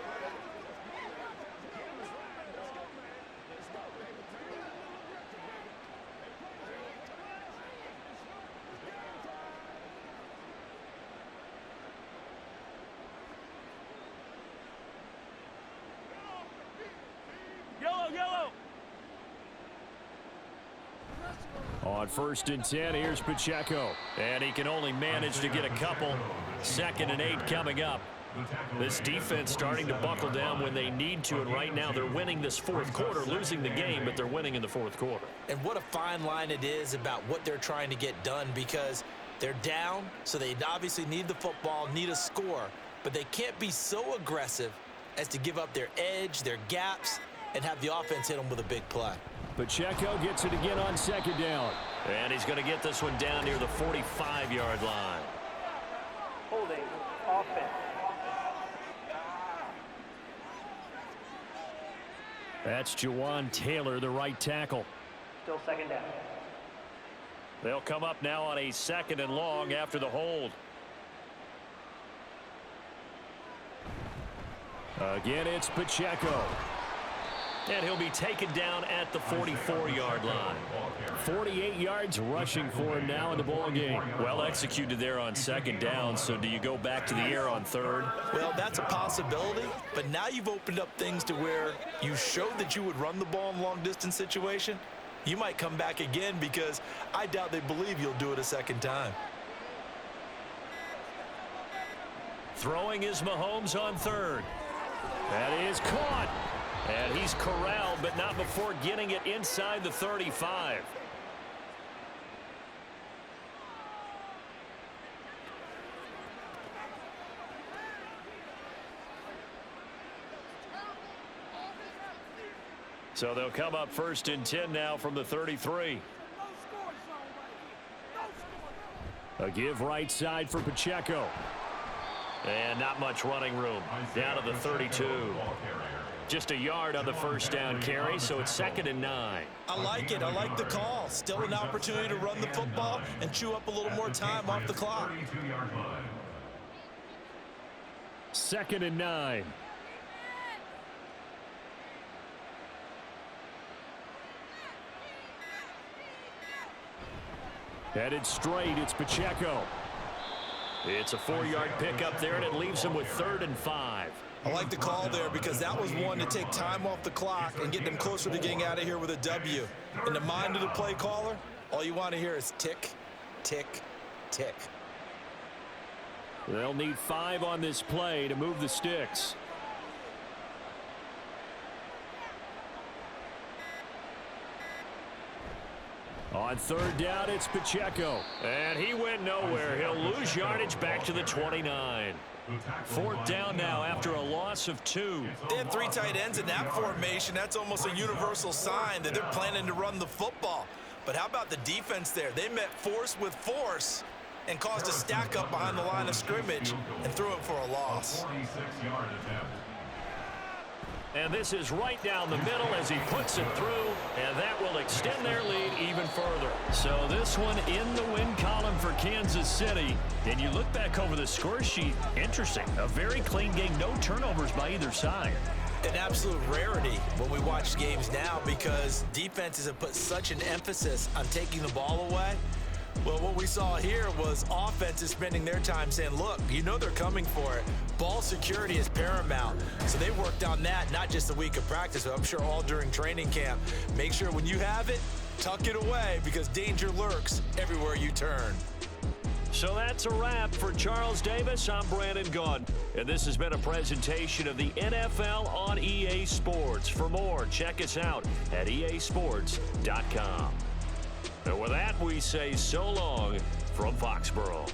On 1st and 10, here's Pacheco. And he can only manage to get a couple. 2nd and 8 coming up. This defense starting to buckle down when they need to, and right now they're winning this 4th quarter, losing the game, but they're winning in the 4th quarter.
And what a fine line it is about what they're trying to get done, because they're down, so they obviously need the football, need a score, but they can't be so aggressive as to give up their edge, their gaps, and have the offense hit them with a big play.
Pacheco gets it again on 2nd down. And he's going to get this one down near the 45-yard line.
Holding offense.
That's Jawan Taylor, the right tackle.
Still 2nd down.
They'll come up now on a 2nd and long after the hold. Again, it's Pacheco. And he'll be taken down at the 44-yard line. 48 yards rushing for him now in the ball game. Well executed there on 2nd down, so do you go back to the air on 3rd?
Well, that's a possibility, but now you've opened up things to where you showed that you would run the ball in long-distance situation. You might come back again, because I doubt they believe you'll do it a 2nd time.
Throwing is Mahomes on 3rd. That is caught. And he's corralled, but not before getting it inside the 35. So they'll come up 1st and 10 now from the 33. A give right side for Pacheco. And not much running room. Down to the 32. Just a yard on the 1st down carry, so it's 2nd and 9.
I like it. I like the call. Still an opportunity to run the football and chew up a little more time off the clock.
2nd and 9. Headed straight, it's Pacheco. It's a 4-yard pickup there, and it leaves him with 3rd and 5.
I like the call there, because that was one to take time off the clock and get them closer to getting out of here with a W. In the mind of the play caller, all you want to hear is tick, tick, tick.
They'll need 5 on this play to move the sticks. On 3rd down, it's Pacheco. And he went nowhere. He'll lose yardage back to the 29. 4th down now after a loss of 2.
They had 3 tight ends in that formation. That's almost a universal sign that they're planning to run the football. But how about the defense there? They met force with force and caused a stack up behind the line of scrimmage and threw it for a loss.
And this is right down the middle as he puts it through, and that will extend their lead even further. So this one in the win column for Kansas City. And you look back over the score sheet, interesting. A very clean game, no turnovers by either side.
An absolute rarity when we watch games now, because defenses have put such an emphasis on taking the ball away. Well, what we saw here was offenses spending their time saying, look, you know they're coming for it. Ball security is paramount. So they worked on that, not just a week of practice, but I'm sure all during training camp. Make sure when you have it, tuck it away, because danger lurks everywhere you turn.
So that's a wrap for Charles Davis. I'm Brandon Gaudin, and this has been a presentation of the NFL on EA Sports. For more, check us out at easports.com. And with that, we say so long from Foxborough.